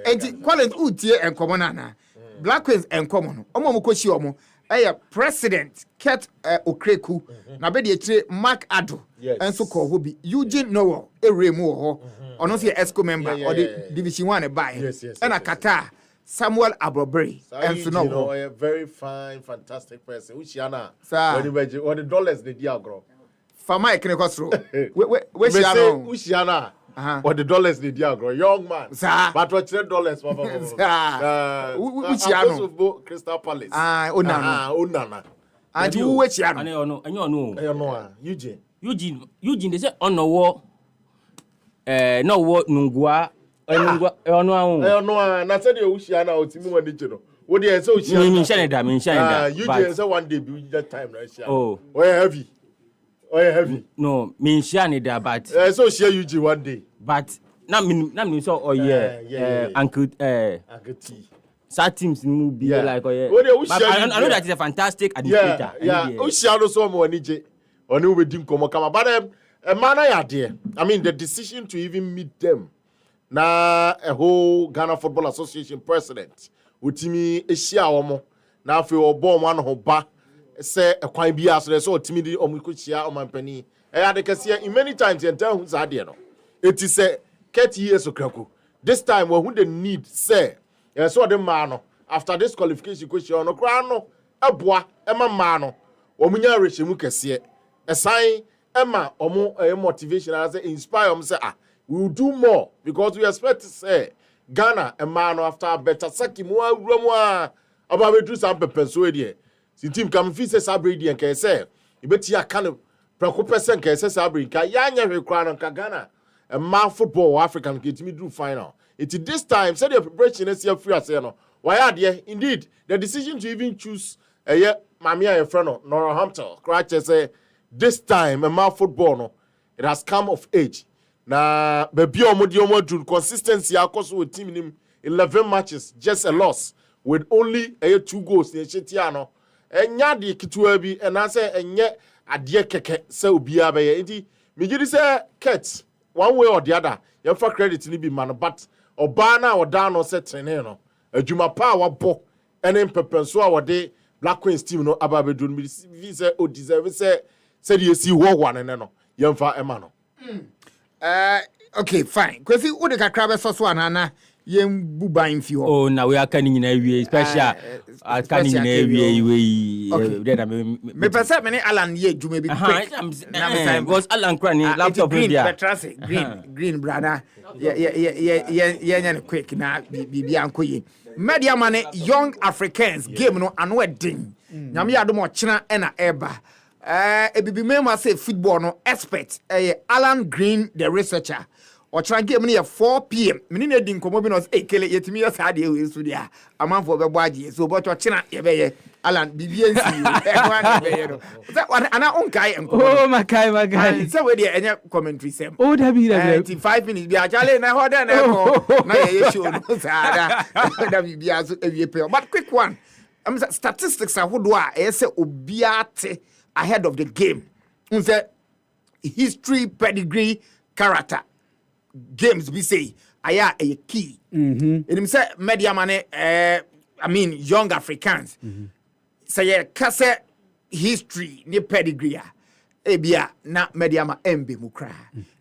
enti Collins utie enkomo na Black Queens enkomo no omo mo koshi omo president Ket Okreku na be de chire Mark Ado enso ko ho bi Eugene Noel eremu ho ono se ESCO member or the division 1 buy and a Qatar Samuel Abroberi enso no a very fine fantastic person Uchiana when the dollars the diagro Fama Ekrekosro we Uchiana or the dollars the diagro young man but what $10 Uchiano Crystal Palace Onana and you Uchiano I know Eugene they say on no war no war Nungwa no na said you Uchiana otimi wani chino what dey say Uchiana mention Eugene say one day be that time na share heavy no mention that but so share Eugene one day but na me so uncle T sad teams move be like I know that is a fantastic administrator Uchiano so mo ni je oni we dim komo kama but man ya there I mean the decision to even meet them na a whole Ghana Football Association president utimi ehia omo na afi obo mo an ho ba se ekwan bia so so utimi di omo ikochia omampani ya de kase many times you tell who sad there no it is a 30 years okraku this time who they need say so the man after this qualification question no kra no eboa ema man no omunya rehemu kase assign Emma omo motivation as inspire say we will do more because we expect to say Ghana a man after better saki mo awura aba be do some pepper so there Sintim come fi say sabredi en ka say e beti aka no preko percent ka say sabredi ka ya nya hwe kra no ka Ghana a man football African get me do final it this time say the preparation is here free as no why there indeed the decision to even choose mami a friend no Northampton scratch say this time a man football no it has come of age na baby omo do consistency akoso with team nim 11 matches just a loss with only 2 goals in chetia no enya de kitua bi na say enye ade keke say obia be ye nti me gidi say Ket one way or the other you for credit ni bi man but oba na oda no say trene no adwuma pa wa bo ene pepenso a wode Black Queens team no ababedu mi say o deserve say you see one no yemfa ema no okay fine kwesi wo de kakra be so anana yem buban fi ho oh na we aka ni nyina wie special aka ni nyina wie me pese me ni Alan ye djuma bi quick na because Alan kra ni laptop media green brother ye nya quick na bibi ankoye media man young Africans game no ano edin nyame ya do mo kina na eba ebibi mema say football no expert Alan Green the researcher or try game near 4 p.m. Mini na din komo bi no say kele yetimi ya sa de we so dia amanfo be boaje so but china ye be ye Alan bibiansi e kwa be ye no say ana onkai enko oh makai say we dey enya commentary sem oh da bi 5 minutes bi achale na ho da na ko na ye show no sa da bibia so ewie pe but quick one statistics ahodo a e say obiate ahead of the game. Unse history, pedigree, character. Games we say aya a key. And say media money I mean young Africans. Say kase history ni pedigree ebia na media ma embe mukra.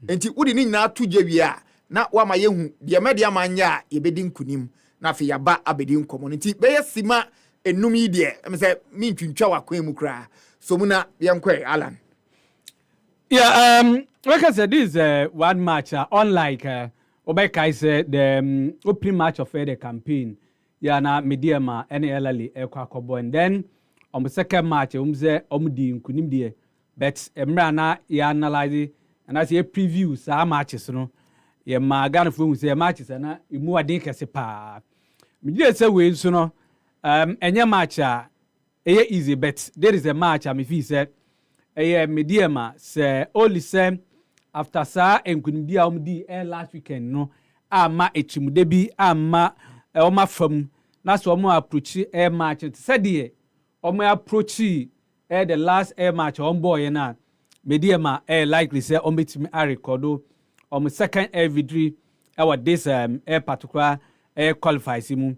Enti udi ni na tuje bia na wa ma yehu de media manya ye bedi nkunim na fe yaba abedi community be yesima enumi de me say mi ntwintwa wa kwan mukra. So muna yankwe Alan. Yeah, like I said, this is one match unlike Obeka said the opening match of the campaign. Yeah, na mediama NLL ekwakobo and then on the second match umze omdi nkunim de but emra na ya analyze and as a preview sa matches no ye ma Ghana fo say matches na imu ade kese pa. Me dey say we so no enye match easy bet there is a match I feel said mediama say only say after sa enkunimdi di last weekend no ama echimude bi ama oma fam na so omo approach match said the omo approach the last match on boy na mediama likely say omo timi record omo second victory about this particular qualifies him.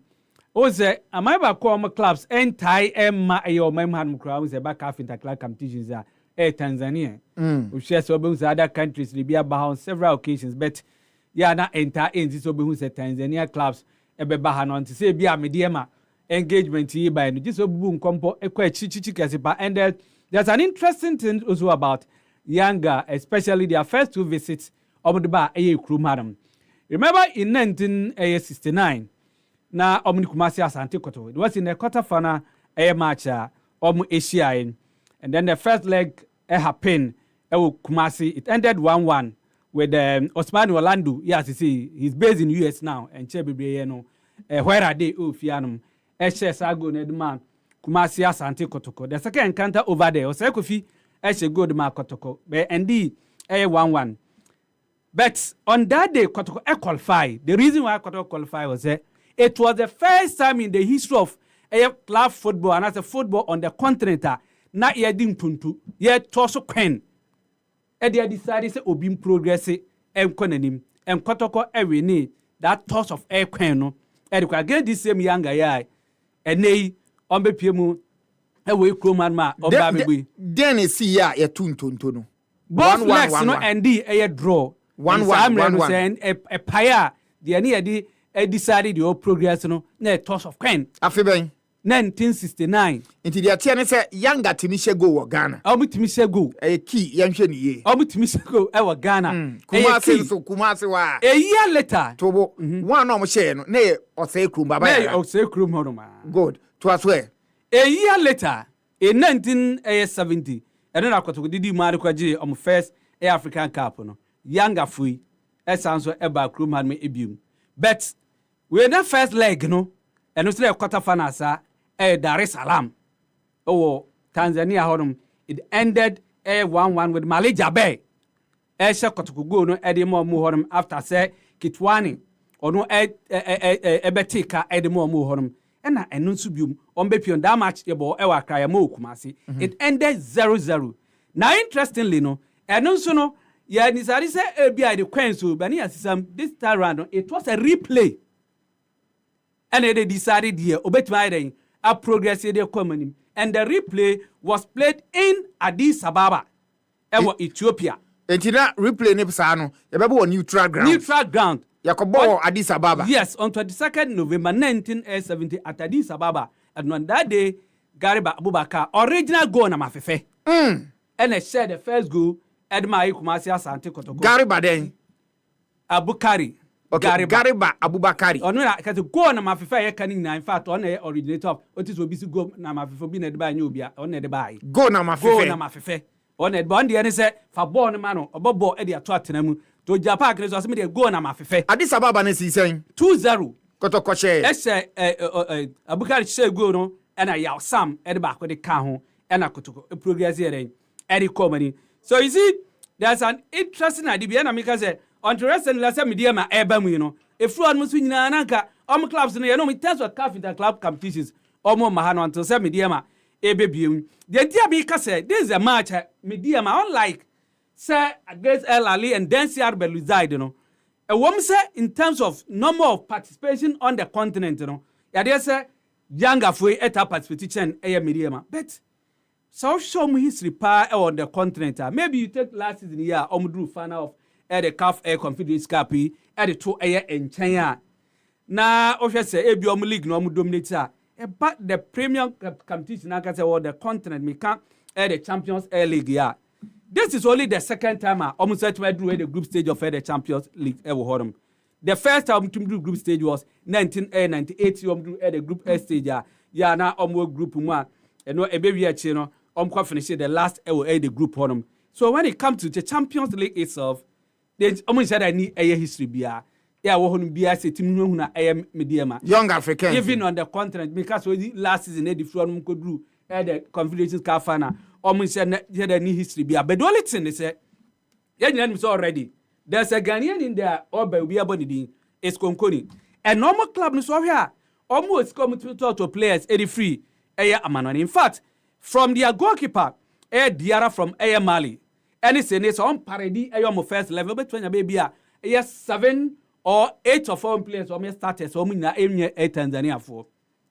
Ose amaba ko clubs entai emma ayo memhan crowd say back half interclub competitions are Tanzania. We share so be other countries Libya on several occasions but yeah na enter in this so be say Tanzania clubs ebe ba no to say bia mediema engagement here by no just obu nkompo ekwa chichichi kesipa and there's an interesting thing also about Yanga, especially their first 2 visits of the bar madam. Remember in 1969 na Omni Kumasi Asante Koto. It was in the quarterfinal match Asia and then the first leg happened Kumasi. It ended 1-1 with Osman Orlando. Yes, you see, he's based in US now and Chebibriano. Where are they? Fianum. Sago Nedman Kumasi Asante Kotoko. The second encounter over there was Kofi good man Kotoko. Indeed, 1-1. But on that day, Kotoko qualified. The reason why Kotoko qualified was that it was the first time in the history of club football and as a football on the continent na yedin tuntu ye toso kwen e dey decided say obi progress enkonanim enkotoko ewini that toss of air kwen no e dey again this same Yanga ya enei on be piemu e we kroman ma oba bebu then see ya ye tuntuntu no both legs no and e draw 1-1 a paya the any decided your progress no na toss of kwen afeben 1969 into the atiane say Yanga timishe go wo Ghana timishe go key yanhwe ne ye timishe go wo Ghana Kumasi wa a year later tobo one no mo share no na osay krum baba ya osay krum hono ma good to aswe a year later in 1970 and then akoto didi mari kwaje first African Cup no Yanga fui esanso eba krum han me ebium but we na first leg no and no say quarter final sa Dar es Salaam Tanzania honum it ended 1-1 with Malaysia Bay she kotokugo no edemo mu honum after say Kitwani ono ebetika edemo mu honum na enu nso biom on be pion that match yebo e wa kraya mo Kumasi it ended 0-0 now interestingly no enu nso no ya ni sari say ebia the kwenso bani asisam this time round it was a replay and they decided here obetima a progress in the community and the replay was played in Addis Ababa Ethiopia entina replay ne psa no yebebo neutral ground yakobo Addis Ababa yes on 22nd November 1970 at Addis Ababa and on that day Gariba Abubakar original goal na mafefe and he shared the first goal Edma Kumasi Asante Kotoko Gariba den Abukari Gariba Abubakari ono na kase go na mafefa ye kanin na in fact ono originator of otis obi si go na mafefa bi na de ba nya obia ono de ba go na mafefe ono de ba ndie ne se fa ball no ma no obobo e de ato atena mu to Japan kre so asem de go na mafefe Addis Ababa ne si sen 2-0 kotoko she Abukari she go no e na yaw sam e de ba ko de ka ho e na kotoko progress here e de comedy so you see there's an interesting idea na make say on to rest and last media ma eba mu you know if you almost nyina nanka clubs no you know in terms of CAF club competitions ma ha no until say media ma ebebiem the dia be ka say this is a match media ma unlike say against El Ali and then CR Belouizdad you know say in terms of number of participation on the continent you know ya dey say Yanga foi eta participation media ma but so show me history pa on the continent maybe you take last season here drew final of the CAF Confederations Cup at the 2 enchanya na ohwe say ebi league no dominate but the premium competition na say the continent me can the Champions League yeah this is only the second time set to do the group stage of the Champions League the first time to do group stage was 1998 do the group A stage yeah na group 1 and no ebewi achi no finish the last the group so when it comes to the Champions League itself they said I need a history bia yeah wo honu bia say team hu na media ma young Africans even on the continent because we last season the front ko drew the Confederations Cup final said I need history bia but the only thing they say yeah so already there's a Ghanaian in there oba bia body is Konkoni a normal club no so here almost come to players 83 amano in fact from their goalkeeper Diarra from Mali any say on parody mo first level but when baby yes 7 or 8 of foreign players or me starters or me na Tanzania for.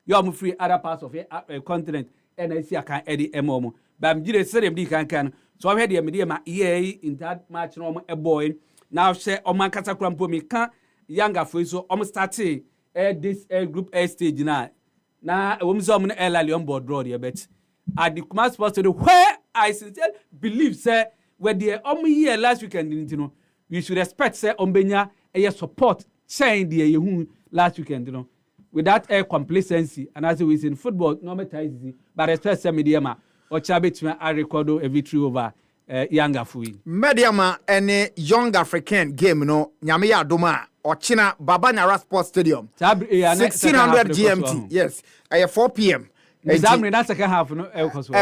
You are free other parts of the continent and I see I can edit MOM. But I'm just saying can. So I had the media in that match no a boy. Now say o man kasa krampo me can younger for so starting this group A stage now. Now we so am early on board draw there but at the Kuma Sports Studio where I sincerely believe say where the year last weekend you know we should expect say ombenya support chain the last weekend you know with that complacency and as we in football no matter easy but especially media or chabet I record a victory over younger fui Mediama any young African game no nyame ya doma or China Baba Nara Sports Stadium 1600 GMT yes 4 p.m. Examine that second half no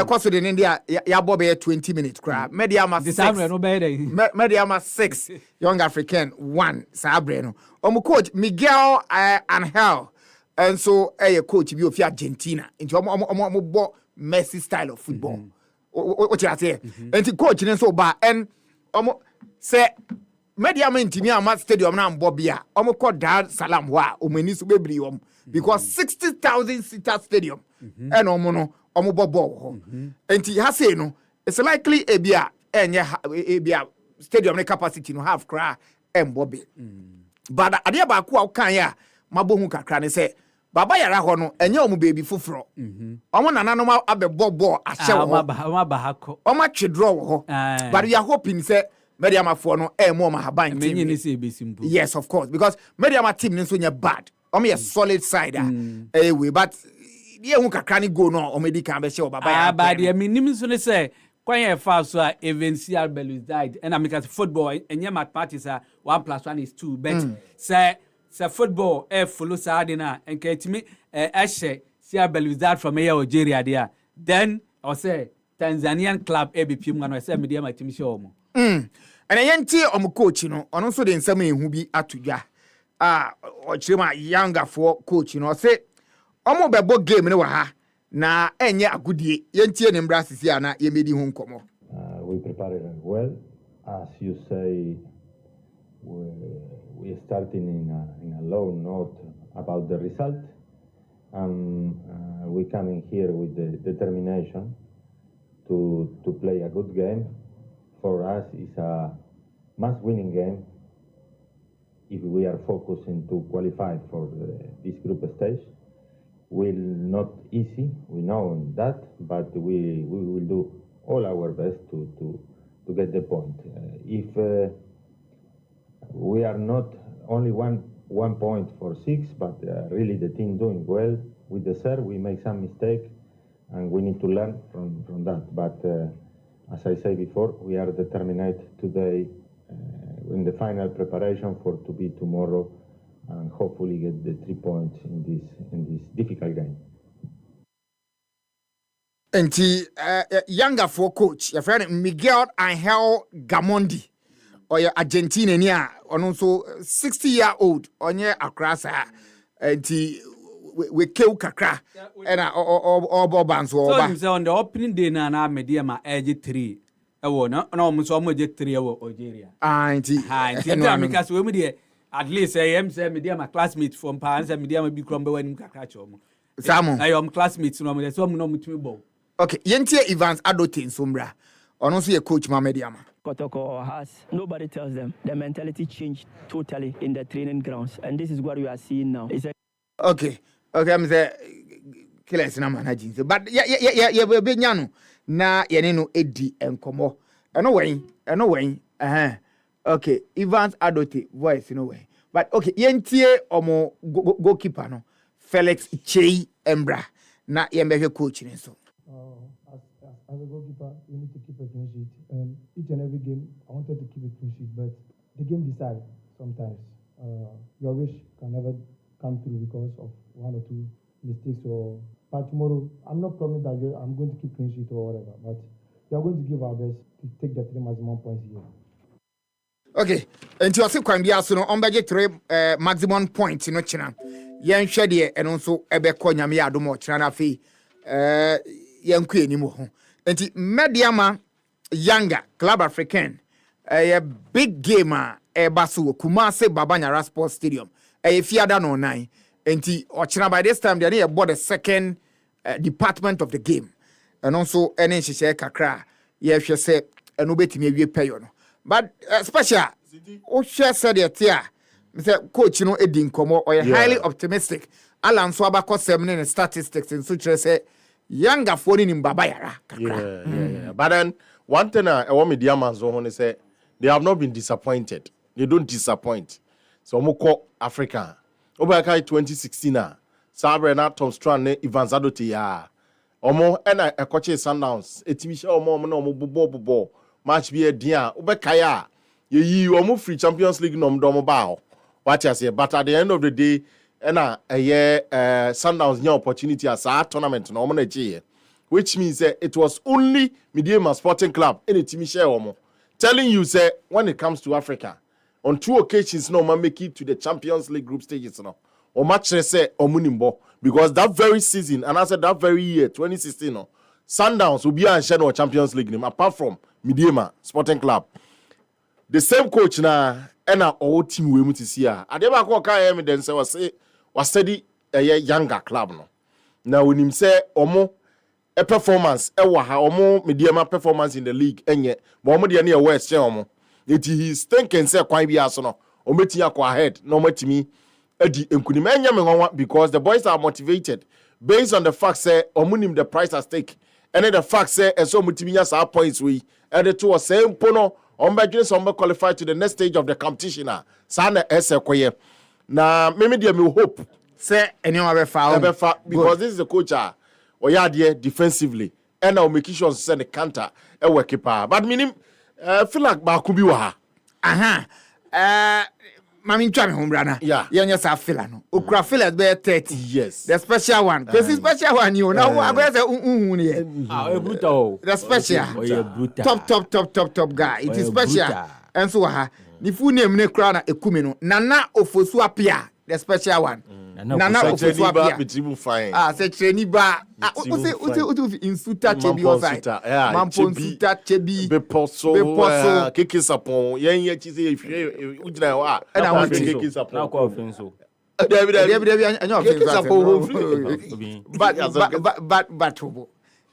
course in India ya bobe 20 minutes crab Mediama 6 Mediama 6 young African 1 sabre no coach Miguel Angel and so coach bi of Argentina into omo Messi style of football what you say and coach so ba and say Mediama intimi ama stadium na mbobia call Dar Salam wa omani so bebri because 60,000 seater stadium and no bobo and he has say no it's likely ebia stadium capacity no have cry and bobby but adia ba ko kan ya mabohu kakra ne say Baba yara ho no enye omo baby foforo omo nananom abebobo ahye wo omo twedro wo but we are hoping say Mediama for no more mahaban team yes of course because Mediama team nso nya bad omo solid side anyway but ye hu kakra ni go no omo di kan be she Baba yara but the minim so ne say kwan ye fa so a eventual belus died and because football enye mathematics 1 + 1 is 2 but say football follow sadina and ketimi ehye see belus died from Algeria there then I say Tanzanian club ABP mu no say Mediama team show omo and yenti coach no ono so de nsam ehu bi atodwa o chirema younger for coach no say omo bebo game ne wa ha na enye agudie yenti ne mbra sisi ana ye medi hu nkomo we prepared well as you say we starting in a low note about the result we coming here with the determination to play a good game. For us, it's a must-winning game if we are focusing to qualify for this group stage. Will not easy, we know that, but we will do all our best to get the point. If we are not only one point for 6, but really the team doing well with the serve, we make some mistake, and we need to learn from that. But as I said before, we are determined today in the final preparation for to be tomorrow and hopefully get the 3 points in this difficult game. And younger for coach, your friend Miguel Angel Gamondi, or your Argentina, or also 60-year-old on your Akrasa, and we kill kakra and or bands or so on the opening day na Mediama age 3 no mo so mo age 3 Algeria because we me at least I am say Mediama classmate from parents and Mediama be crumble when kakra chomo I am classmates no me so no mutumi ball okay yentie Evans Adotin sombra ono so ye coach ma Mediama Kotoko has nobody tells them the mentality changed totally in the training grounds and this is what we are seeing now. Okay, I'm say killers na managing. But yeah be nyano na ye no edi enkomo. Eno wen. Okay, Evans Adote voice no way. But okay, yentie omo goalkeeper no. Felix Chei Embra na ye be coach ni so. As a goalkeeper, you need to keep a clean sheet. Each and every game, I wanted to keep a clean sheet, but the game decides sometimes. Your wish can never come through because of 1 or 2 mistakes. But tomorrow, I'm not promising that I'm going to keep clean sheet or whatever, but we are going to give our best to take the 3 maximum points here. Okay, and you also can be also on budget 3 maximum points in China. Yan Shady and also Ebe Konyami Adomo China fee Yan Queen anymore. And Mediama Younger Club African a big gamer Basu Kumase Babanyara Sports Stadium. Fiada no 9. Enti ochina by this time they bought the second department of the game. And also any share kakra. Yeah, she said and obetimi wie payo no. But special o share said it here. Mr. Coach, edi nkomo or highly optimistic. Alan so abako 7 in statistics in such say younger phone in Babayara. Yeah. But then one thing I want me diamonds on say they have not been disappointed. They don't disappoint. So Moko Africa. Obaka 2016 Sabre na Tom Strand ne Ivan Zadote ya. Omo ena ekoche Sundowns. Etimisha omo na omo bobo match bi e dia. Obeka ya ye omo free Champions League nom do mo ba. What you say, but at the end of the day ena Sundowns new opportunity as a tournament no omo na eche, which means it was only Mediema Sporting Club in Etimisha omo telling you say when it comes to Africa on 2 occasions no man make it to the Champions League group stages no or match say omunimbo because that very season and I said that very year 2016 no Sundowns will be a no Champions League name apart from Mediema Sporting Club. The same coach na ena all team we muti see a adeba ko ka evidence say was steady a younger club no na when him say omo a performance e wa ha omo Mediema performance in the league enye but omo de na e west omo he's thinking say kwan bi aso no ometi akwa ahead no matimi edi enkunima enya me nwa because the boys are motivated based on the fact say omunim the price at stake and the fact say eso mutimi nya sa points we and the two same pono ombedwin so ombe qualify to the next stage of the competition sa na ese koye na me dey me hope say anyone be foul because this is the coach oya there defensively and now make sure say the counter e work pa but minim feel like ba ku bi wa ha mami ntwa me hombra na yeah sa fila no okura fila be 30 yes the special one because special one you now I go say ne brutal the special top guy it is special and so ha the full name ne kura na ekumi no Nana Ofosu Apia the special one Nana Ofosu Apia say training ba uti insuta chebi osai mampo insuta chebi beposo keke sapon yen chi say ugina wa na wa keke sapon na kwa offenso Debbie anyo but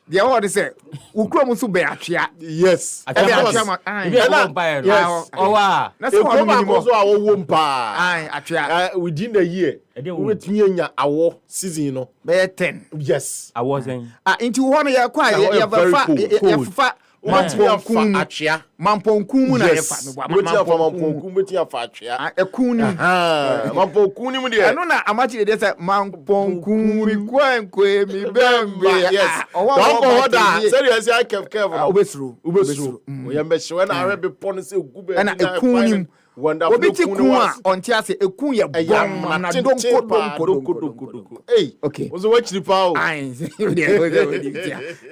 the award say ukrom so be atwea yes atwea yes owa na so awo mpa atwea within the year we tinya awo season no be 10 yes I wasn't into one ya kwa ya fa Mamponkun atwea mamponkun mu na ya fa mamponkun betia fa atwea ekun ni mamponkun ni mu de eno na amachi de say mamponkun mi kwankwe mi bembe yes owo hoda serious I kev obesuru we am be sure na arebe pon say gube na ekun ni obi ti kun a onti ase ekun ye bom na donko hey okay ozo wa chiri pa o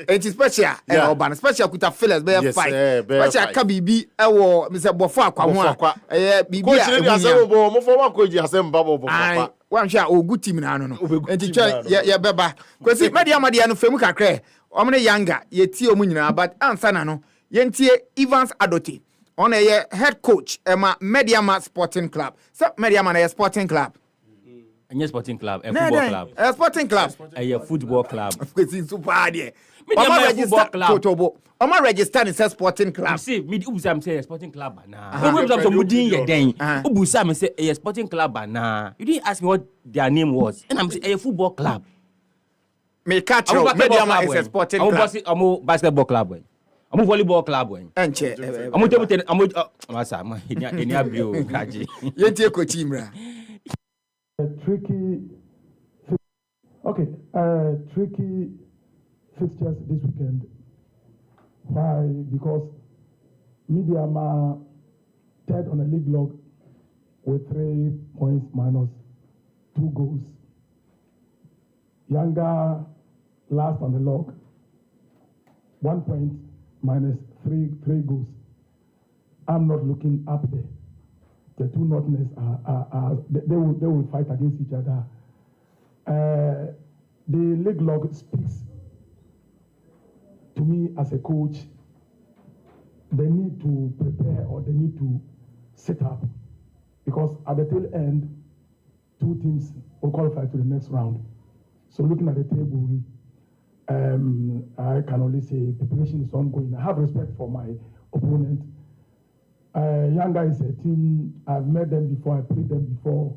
it is special urban special kuta fillers be 5 special ka bibi ewo me say bofo akwa ho a bibi a ko chiri asem bo mo fo ma ko ji asem ba bo papa wan hwa ogu team na no enti twa ye beba kwesi media no femu kakra omne yanga ye tie omu nyina but ansa na no ye ntie Evans Adote on a head coach Mediema Sporting Club. So Mediema na Sporting Club. A sporting club, a football club. A sporting club. A football club. Of course, it's super hard. Mediema football club. Oma register in sporting club. You see, me ubusam say sporting club na. Ubusam so mudin ye den. Ubusam say a sporting club na. You didn't ask me what their name was. And I'm say a football club. Me catch you. Mediema is a sporting club. Amo basketball club. I'm volleyball club when. Enche. I'm table ten. I'm masa. Any abio kaji. Yentie ko teamra. Tricky fixtures this weekend. Why? Because Mediema third on the league log with 3 points minus 2 goals. Yanga last on the log, 1 point minus 3 goals. I'm not looking up there. The two Northerners they will fight against each other. The league log speaks to me as a coach. They need to prepare or they need to set up because at the tail end, 2 teams will qualify to the next round. So looking at the table, I can only say preparation is ongoing. I have respect for my opponent. Yanga is a team, I've met them before, I played them before,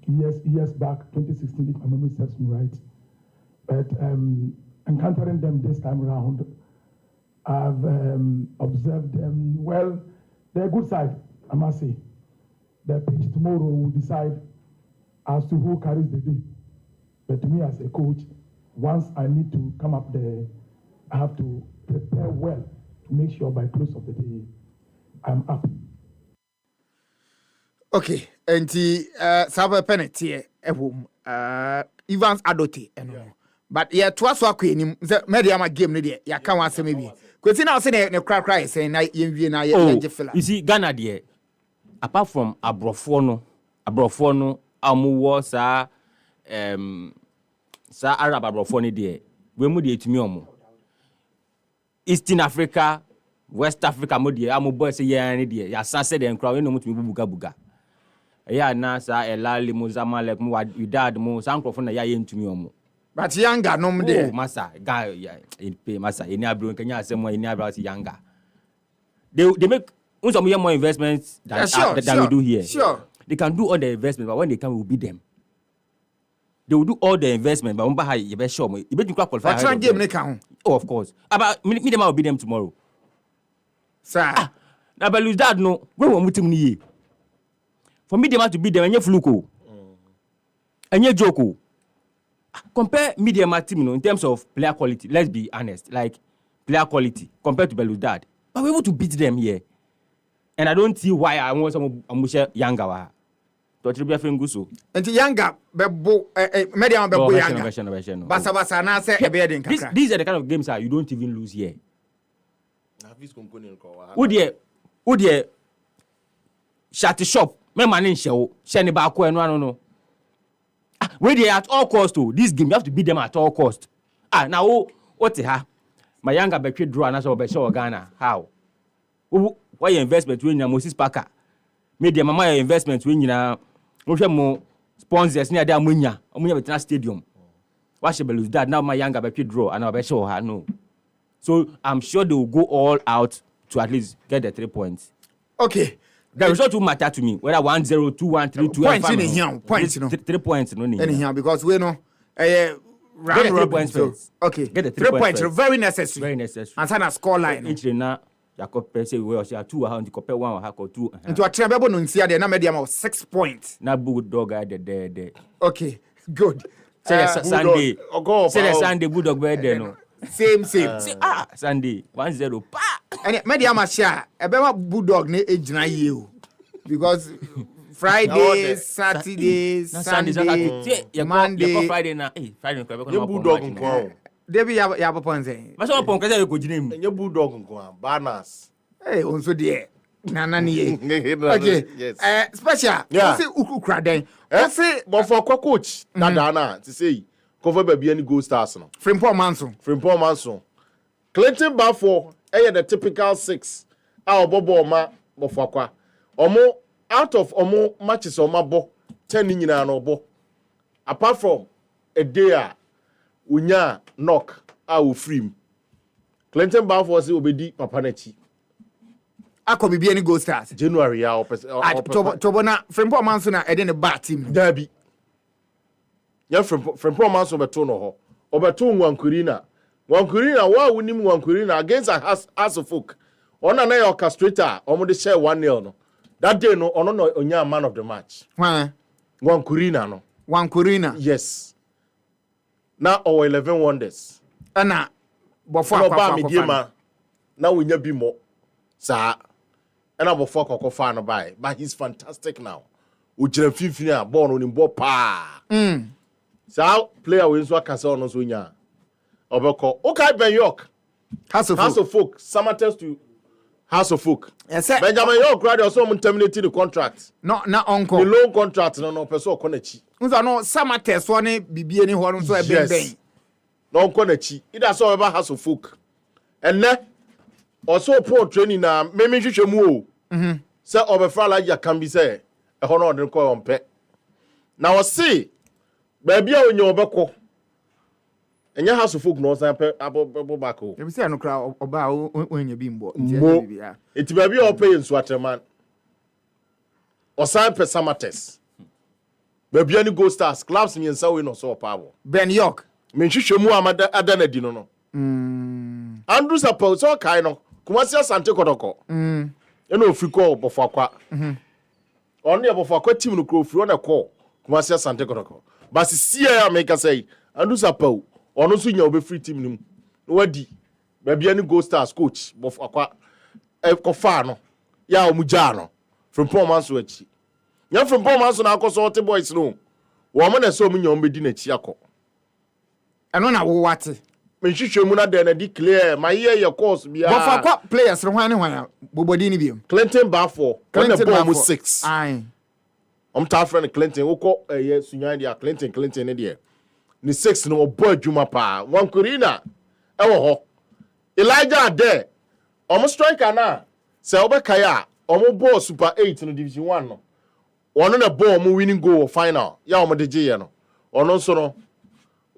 years back, 2016, if my memory serves me right. But encountering them this time around, I've observed them. Well, they're a good side, I must say. The pitch tomorrow will decide as to who carries the day. But to me as a coach, once I need to come up there, I have to prepare well to make sure by close of the day, I'm up. Okay, and the Saba penalty, Evans Adote, but yeah, twice walk in the Mediama game, ya can't answer maybe. Because now saying a cry saying, you see, Ghana, dear, apart from Abrofono, Amu sa Arab Abrofoni, dear, we moved to me. Eastern Africa, West Africa, Modi, Amu boy say, yeah, any dear, ya sunset and crowd, no much buga. Yeah, Nasa, Elali, Muzama, like Muad, Mo, Sanko from the Yayin to me. But younger, no more. Massa, guy, in pay Massa, in Abru, Kenya, somewhere in Abra, younger. They make more investments than we do here. Sure. They can do all the investment, but when they come, we'll beat them. They will do all the investment, but when you better show me, you better qualify. But try game they count. Oh, of course. About me, them will beat them tomorrow. Sir. Now, but lose that no. When we meet them, for me, they have to beat them and you fluko. And you joko. Compare media team, in terms of player quality. Let's be honest, like player quality compared to Belouizdad, but we're able to beat them here. And I don't see why I want some Amusha Younger. To be a finguso. And the younger bebo medium bebo younger. Basa na say e be den kakra. These are the kind of games that you don't even lose here. Would you shut shop? Me man show. Shani ba ko no. Where they at all cost to this game, you have to beat them at all cost. Now what ha? My younger be draw and so be show Ghana. How? Why your investment when Moses Parker? Media mama your investment when you mo sponsors near there munya between stadium. What she lose that now my younger be draw and I be show her no. So I'm sure they will go all out to at least get the 3 points. Okay. The result will matter to me whether 1-0, 2-1, 3-2. Points in here. Points, you know. 3 points, no need. Anyhow, because we know round robin. So, okay. Get the 3 points. Very necessary. Very necessary. And sign a score line. Each na Jacob say we are 2 and compare 1 or 2. Into a trebebo no nsia de na medium of 6 points. Na bulldog there. Okay. Good. Say Sunday. Say the Sunday bulldog there no. Same. Sunday 1-0 pa. And medium share ebema bulldog ne ejina ye because Friday, Saturday, Sunday, Monday, Friday na Friday no bulldog nko. Debi ya pon say. But so pon kase go jinem. Enye bulldog nko banners. Hey, onso de nana ni okay. Yes. Special. Yeah. Say ukra den. Say but for coach na to say cover baby any Gold Stars no. Frimpong Manson. Clinton Bafo the typical 6. Bobo ma bofakwa. Omo out of omo matches omo bo 10 nyina no bo. Apart from a day unya knock free. Clinton Bafo say obedi papa na chi. Ako bibi any Gold Stars. January ya Tobo na Frimpong Manson na ede ne ba team. Derby. Ya Frimpong Manson beto no ho. Obeto Nwankurina wa wunim Nwankurina against a folk. Ona na your orchestrator omo de share 1-0 no. That day no ono no onya man of the match. Nwankurina no. Nwankurina. Yes. Now our 11 wonders. Ana bofo akwa. Now we nya bi mo. Sa. Ana bofo akwa no by. But he's fantastic now. Ujira fifini a ball on him ball pa. So player we so akasa ono so nya. Obeko. Okay Ben York. House of Folk. Summertest to House of Folk. Yes, sir. Benjamin York grad also terminated the contract. No, na uncle. The loan contract no person konachi. Unza no Summertest one bibie ni ho no so e ben. No konachi. Ida so about House of Folk. And ne also pro training na meme hwehwemu o. Say obefra la ya can be say ɛhɔ no ɔde kɔ ɔmpɛ na ɔse baabi a onye ɔbɛkɔ ɛnyɛ house of folk na ɔsan pɛ abɔ back o ebi sɛ no kra ɔba onye bi mbɔ mo eti baabi a ɔpɛ yɛ nsu atreman ɔsan pɛ samates baabi ani Gold Stars clubs mmiɛnsa wei na ɔsɔ ɔpaabo Ben York menhwehwɛ mu amada adana di no Andrew Sapau so kai no Kumasi Asante Kotoko ɛna ofiri kɔ Bofakwa ɔno yɛ Bofakwa team no kro ofiri ɔna kɔ Kumasi Asante Kotoko basi sia America say Andrew Sapau ɔno so nya obefiri team no mu no wadi baabi ani Gold Stars coach Bofakwa kofa no ya omugya no from Pomanso achi nya from Pomanso na akɔso Hot Boys no wo mo na so omunya ombedi na chi akɔ ɛno na wo wate menhwehwɛ mu na de na di clear my year course bia Bofakwa players no hwan ne hwan bobodi ni biom Clinton Bafo on the ball 6 aye ta friend Clinton wokɔ sunyan dia Clinton ne de ni 6 no obo adwuma pa Wankurina ɛwɔ hɔ Elijah Ade striker na sɛ obɛkae a ball Super 8 no Division 1 no ɔno na ball winning goal final ya de gye no ɔno nso no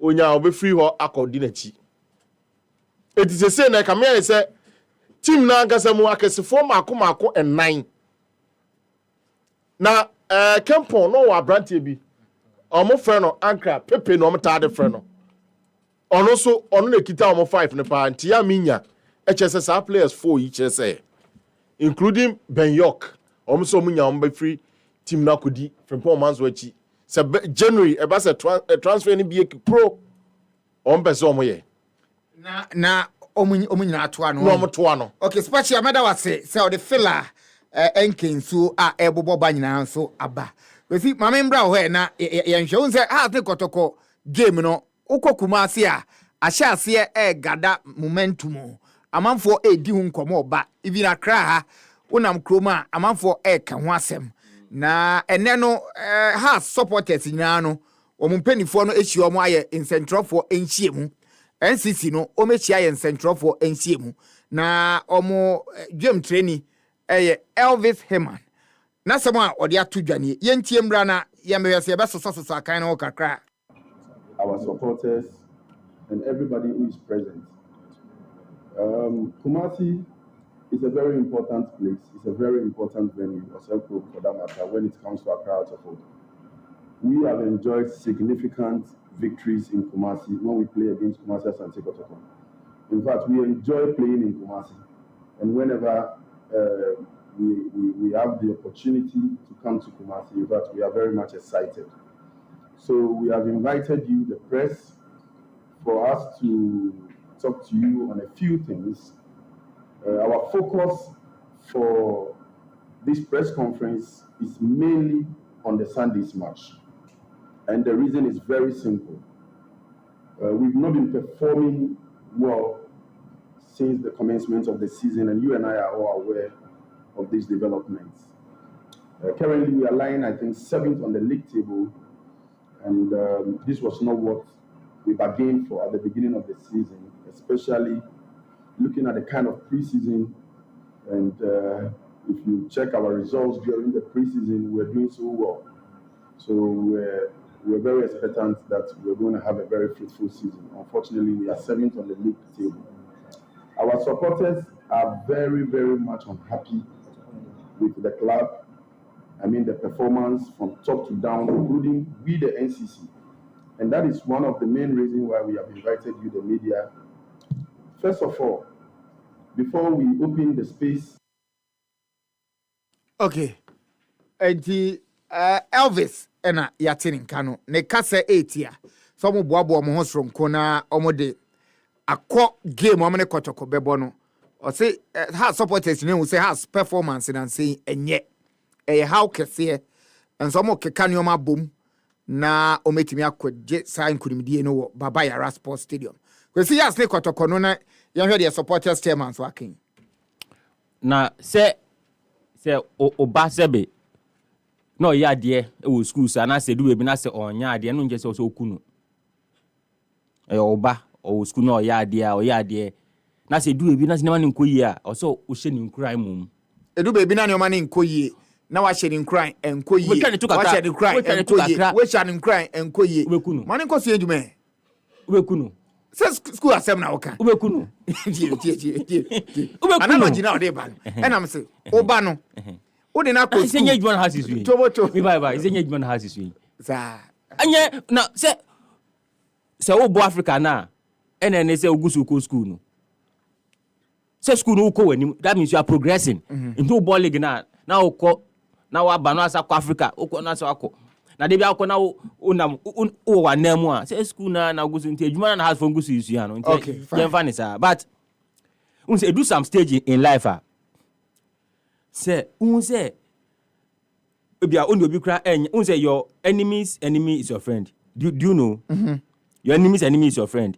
onya obɛfiri hɔ akɔdi n'akyi eti sese na kamea sɛ team na ankasa mu akɛsefo maako ɛnan na Kempon no wa brantie bi ɔmo frɛ no Ankra Pepe no ɔmo taade frɛ no ɔno so ɔno na kita ɔmo 5 ne pa ntia minya ɛkyɛ sɛ saa players 4 yi kyerɛ sɛ including Ben York ɔmo so ɔmo nya ɔmo bɛfiri team na kodi Frimpong Manso akyi sɛ January ɛba sɛ transfer ni bi pro ɔmo pɛ sɛ ɔmo yɛ na omunyina atoa no no ɔmo toa no okay special meda wase sɛ ɔde filler enkensu a ɛbobɔ ba nyina nso aba we see mama mbra ho na yɛnhwɛ wo sɛ ha te kɔtɔkɔ game no ukɔ Kumasi a ahyɛ ase gada momentum amanfo edi hu nkɔmɔ ba even Accra ha wonam kroma amanfo ka ho asɛm na ɛnɛ no ha supporters nyina no wɔn mpanifo no ehyi wɔn ayɛ incentrofo enhyie mu NCC no omechia yɛ incentrofo enhyie mu na ɔmo game training Elvis Heman na sɛm a ɔde ato dwane yɛntie mbra na yɛmɛyɛ sɛ yɛbɛsosɔsosɔ akan no kakra our supporters and everybody who is present. Kumasi is a very important place. It's a very important venue, also for that matter, when it comes to Accra Football. We have enjoyed significant victories in Kumasi when we play against Kumasi Asante Kotoko. In fact, we enjoy playing in Kumasi, and whenever we have the opportunity to come to Kumasi, in fact, we are very much excited. So we have invited you, the press, for us to talk to you on a few things. Our focus for this press conference is mainly on the Sunday's match. And the reason is very simple. We've not been performing well since the commencement of the season, and you and I are all aware of these developments. Currently, we are lying, I think, 7th on the league table, and this was not what we bargained for at the beginning of the season, especially looking at the kind of preseason. And if you check our results during the preseason, we're doing so well. So we're very expectant that we're going to have a very fruitful season. Unfortunately, we are 7th on the league table. Our supporters are very, very much unhappy with the club. I mean, the performance from top to down, including we, the NCC. And that is one of the main reasons why we have invited you, the media. First of all, before we open the space. Okay. Elvis ena yatini nkano ne kase 8 ya so mo boabo mo ho soronko na omode akọ game omne kotoko bebo no o say ha supporters ne hu say has performance na say enye how kese enso mo keka ne oma bom na ometimi akọje sign kunimdie no wo Baba Yara Sports Stadium kwesi yas ne kotoko no na ye hwe de supporters chairman so akin na se oba sebe no ya de e school sa na se duwe bi na se onya de no nje se so okunu oba o school no ya de na se duwe bi na se ne ma nkoyi a o so o hye ni nkrai mum edu be bi na ne o ma ne nkoyi na wa shedding crying and koye We can to wa kakra. shedding crying We can and to koye kakra. we shedding crying and koye Ubekunu. mane ko so edwuma Ubekunu. say school asem na woka Ubekunu. analogy na ode ba and am say oba no wo de na ko Is any one has his way. Toboto. Me bye. Is any one has his way. sa Anya na say wo bo Africa na ene say ogusu ko school no. Say school no ko wani that means you are progressing. Into ball league na wo na wa ba no asa ko Africa wo na asa ko na de bia ko na wo wa na mu a say school na ogusu nti adwuma na has for ogusu isu ya no Okay, nti fine. yen fa ni sa but say do some stage in life say say ebia only obi kra say your enemy's enemy is your friend. Do you know? Your enemy's enemy is your friend.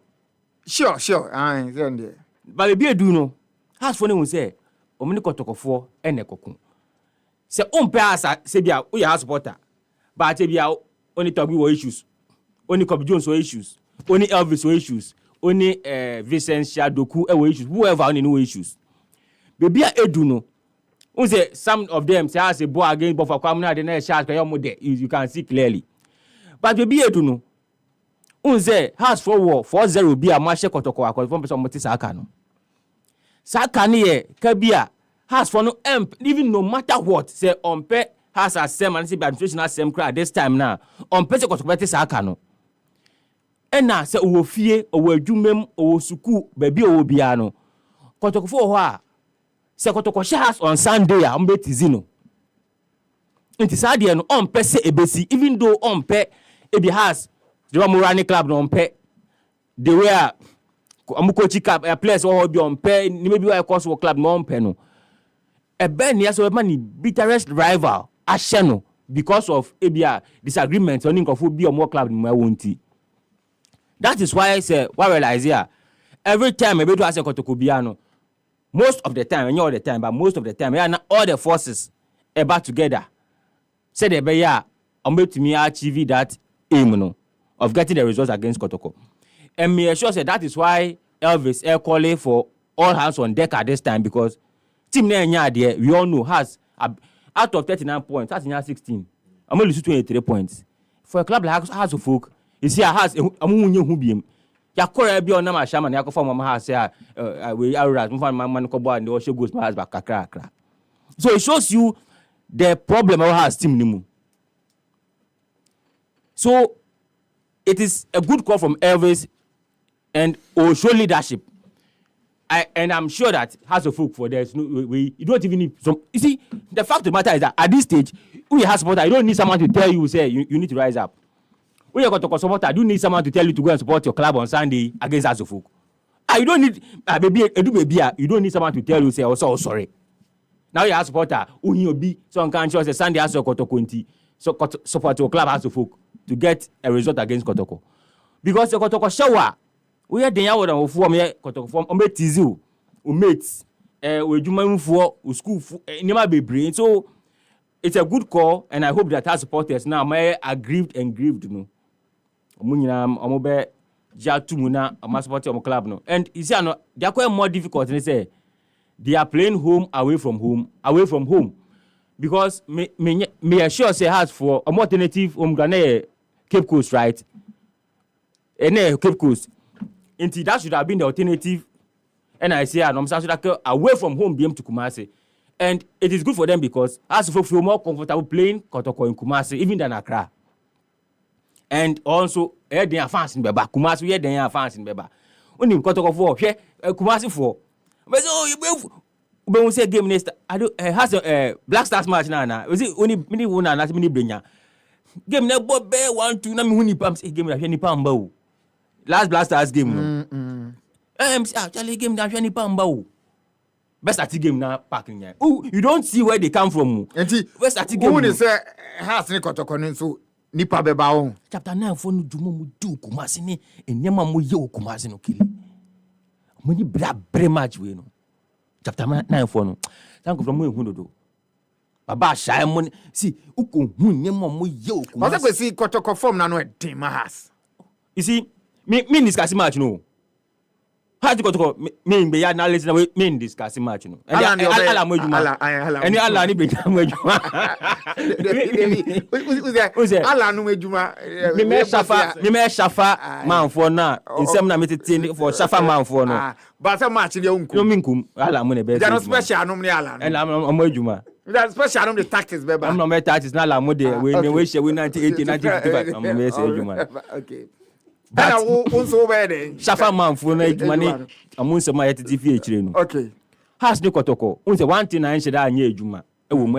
sure then there But baby do know. Has for no say omni kotokofo ene kokun. Say umpe asa say bia we house supporter. But bia only Toby wo issues. Only Kobe Jones wo issues. Only Elvis wo issues. Only Vincent Shadoku wo issues. Whoever only no issues. Baby edu no. Say some of them say as a boy against Buffalo Kwamna the next shot you can see clearly. But baby edu no. Say has for war 4-0 be a match kotoko akọ from person moti saka no. Saka ne ye ka bia has for no even no matter what say ompe has a same and say by administration has same cry this time now ompe se kotoko beti saka no. Ena say owo fie owo adwumem owo suku baby owo bia no. Kotoko fo ho a se kotoko has on Sunday a ombe tizino. Nti sadie no ompe se ebesi even though ompe ebi has the Morani club no ompe the way amukochi club a place or be ompe ni maybe why cause club no ompe no e ben ya so man bitterest rival asheno because of ebia disagreement on nkofo bi omo club no wonti. That is why I say why realize here every time e be do ase kotoko bia no most of the time and all the time but most of the time yeah, all the forces about together say they be ya omo to me achieve that aim no of getting the results against Kotoko. And me assure say that is why Elvis calling for all hands on deck at this time because team there we all know has out of 39 points, has in 16. I'm only 23 points. For a club like House of Folk, you see has amunye hu biem. Ya kore bi on na ma shaman ya ko form ma has we arras mo fan man ko boy and the goes my has back kakra. So it shows you the problem our has team nimu. So it is a good call from Elvis and show leadership. I'm sure that has a folk for this. You don't even need some. You see, the fact of the matter is that at this stage, we have supporter. You don't need someone to tell you, say you need to rise up. When you got to supporter, you need someone to tell you to go and support your club on Sunday against us folk. You don't need you don't need someone to tell you, say, oh sorry. Now you have supporter who you be so can say Sunday has Kotoko so support your club has folk to get a result against Kotoko. Because the Kotoko shower, we are the hour of 4 Kotoko form, tizu, mates, we do for school, never be brain. So it's a good call, and I hope that our supporters now may aggrieved and grieved. No, Omobe Jatumuna, a supporter of club. No, and you see, they are quite more difficult. They say they are playing home, away from home. Because me assure say has for a alternative Ghana Cape Coast, right? Cape Coast. And that should have been the alternative. And I say I'm away from home BM to Kumasi. And it is good for them because as folk feel more comfortable playing Kotoko in Kumasi even than Accra. And also they are fans in Beba. Kumasi they are fans in Beba. Only Kotoko for here Kumasi for. But so you say game next I do has a Black Stars match na was it only mini wona na mini brenya game na bob 1-2 na me huni pam say game na hwe ni pam ba o last Black Stars game no actually game na hwe ni pam ba o best at game na park nya you don't see where they come from enti best at game who say has ni Kotoko no so nipa beba o chapter 9 for no dumo mu du Kumasi ni enyama mo ye Kumasi no kili mo ni bra match we no chapter 9 for no thank you from mo ehun dodo baba shy money see uko hu nyemo mo ye Kumasi but say see Kotoko form na no e dem has you see me discuss match no How to go me be analysis na me discuss match no. Ala mo adwuma. Eni ala ni be mo adwuma. Ala no adwuma. Me shafa manfo na nsem na metete for shafa manfo no. But some match dey unkum. No minkum ala mo na be. They no special no me ala. Ela mo adwuma. That special no the tactics be ba. I'm no me tactics na ala mo dey we share we 1980 1955 am me say adwuma. Okay. But also be there. Shafa manfo na adwuma ni amunse ma yetete fi ekire no. Okay. Has ni kotoko. Unse one thing na nche da anya adwuma. E wo mo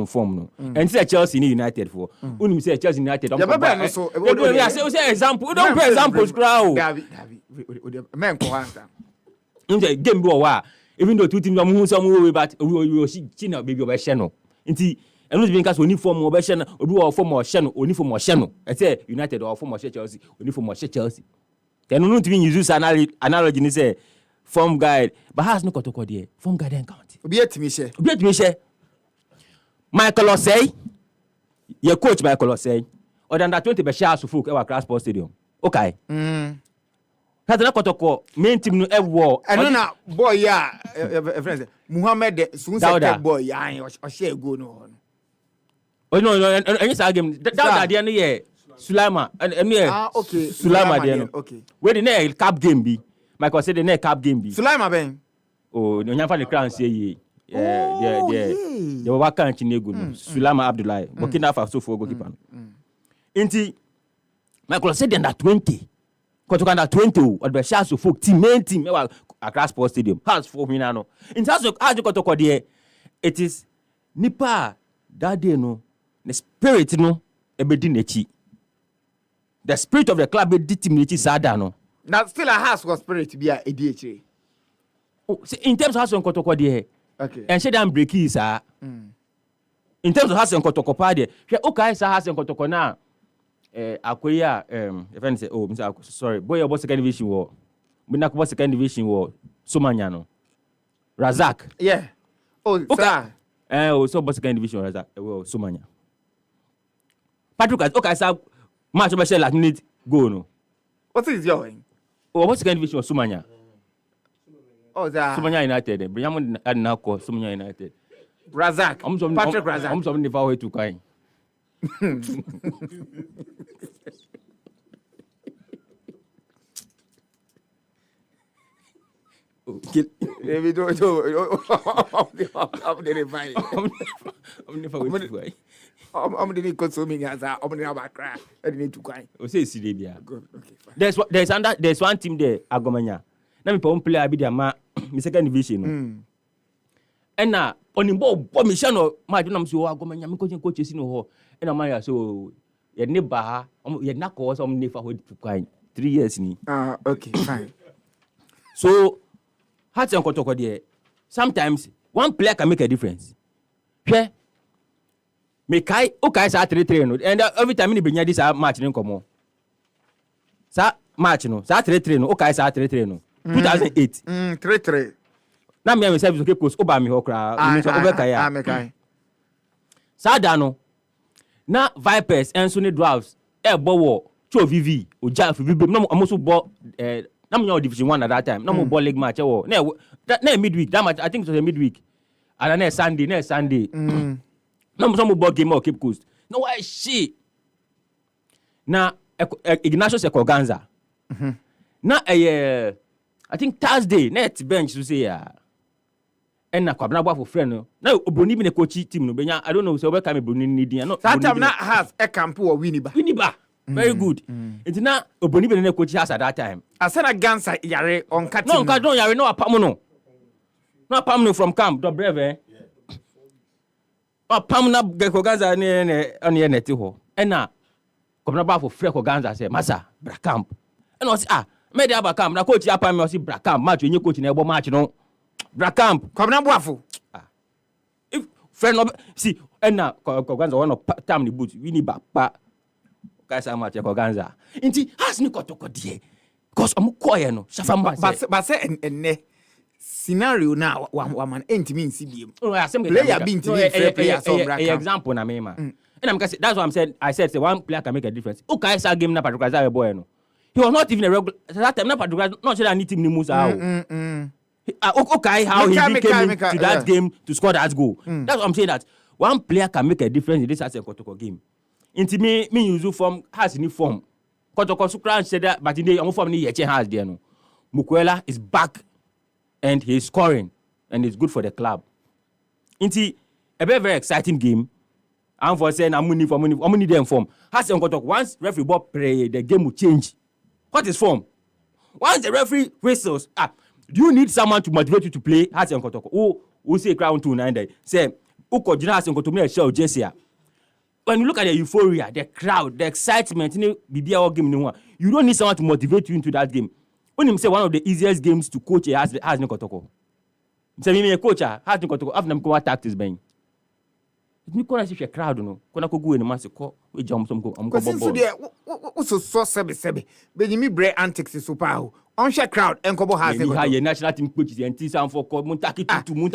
form no. And say Chelsea ni United for. Unim say Chelsea United. Yeah, but no so. Say example. Don't pay examples crowd. David. Men ko answer. Unse game bi o wa. Even though two teams am hu some way but we see na baby oba hye no. Nti enu bi nka so ni form oba hye no. Obi o form o hye no, oni form o hye no. E say United o form o hye Chelsea, oni form o hye Chelsea. Then no to use analogy ni say form guide. But has no kotoko there. Form guide and count. Obi etimi hye. Michael Osei, your coach Michael Osei, or than that 20 be share so folk our Class Sports Stadium. Okay. Has na kotoko main team no ewo. And na boy ya friends Muhammad soon say boy ya o share go no. Oh no, any game. That there no ye Sulaiman and okay. Sulaiman there no. Okay. Where the next cup game be? Michael said the next cup game be. Sulaiman ben. Oh, no nyafa the crown say ye. They were working in Chinegu. Sulaiman Abdullahi, Burkina Faso for goalkeeper. Inti Michael said under 20. Kotoka under 20 or the chance of folk team main team across Sports Stadium. Has for me now. In terms of as you kotoka there, it is nipa that day no the spirit no ebedi nechi. The spirit of the club ebedi team nechi sada no. Now still a house was spirit be a EDH. Oh, in terms of house on kotoka there. Okay. And she dan break is in terms of Hassan Kotoko pa there. She okay sa Hassan Kotoko na akoya if I say oh sorry boy your boss second division war. Me na ko boss second division war Somanya no. Razak. Yeah. Oh, okay. Oh so boss second division Razak Somanya. Patrick okay sa match be share like need go no. What is your name? Oh boss second division Somanya. Oh, that Somanya United. Brian na ko Somanya United. Razak. Patrick Razak. I'm some never way to kind. We do. I'm the consuming as I'm never cry. I need to cry. O say Sidebia. Good. Okay, fine. There's one team there Agomanya. Na me pon player bi dia ma me second division no. Ena onimbo bo me hye no ma do na me so Agomanya me coach si no ho. Ena ma ya so ye ne ba ha ye na ko so me fa ho kwan 3 years ni. Okay, fine. So hats and kotoko there. Sometimes one player can make a difference. Hwe me kai o kai sa 3-3 no and every time ni benya this match ni komo. Sa match no sa 3-3 no o kai sa 3-3 no. 2008 3-3 na me service okay post oba me ho kra me so obeka ya me kai sada no na Vipers enso ne Dwarfs bowo cho VV oja VV na mo so bo na mo division 1 at that time na mo bo league match na midweek that match I think it was a midweek and na Sunday na mo so mo bo game o Cape Coast no why she na Ignatius Ekoganza na I think Thursday net bench to say and na kwabna gba for friend no na obroni bi na coach team no benya I don't know so we come obroni ni din no that time na has a camp or Winiba very good it na obroni bi na coach has at that time asana gansa yare on cat no don yare no apam no from camp do breve apam na geko ganza ne net ho and na kwabna gba for friend ko ganza say masa bra camp and was me dey abakam na coach apam me o si brakam match onye coach na ebo match no brakam kwabna boafo if friend no see na koganza one time ni boot we ni ba pa kaisa match koganza nti has ni kotoko die because am koye no shafa but say enne scenario na wa man entimi nsibiem player be ntimi player so brakam example na me ma and I'm say that's what I said say one player can make a difference o kaisa game na Patrick Razak boy no He was not even a regular. That time, not particular. Not sure I need him to move out. Okay, how he came into that game to score that goal. That's what I'm saying. That one player can make a difference in this Kotoko game. Into me use form has any form. Kotoko Sukran said that, but in the form he has there no. Mukwela is back, and he's scoring, and it's good for the club. Into a very very exciting game. I'm for saying I'm money them form. Has Kotoko once referee ball play, the game will change. What is form? Once the referee whistles, do you need someone to motivate you to play? Has Kotoko? Who say crown 2-9 say Uko Jina has Kotoko show Jessia. When you look at the euphoria, the crowd, the excitement, game, you don't need someone to motivate you into that game. When him say one of the easiest games to coach has no Kotoko. Say me a coach has no Kotoko. After them come tactics bang. Me kona si crowd no. Kona ko go in ma se ko we jam some go am go ball. So sebe. Be me bre antics so pa ho. On share crowd enkobo has go. Yeah, national team coaches and team sam for Muntaki tutu. No,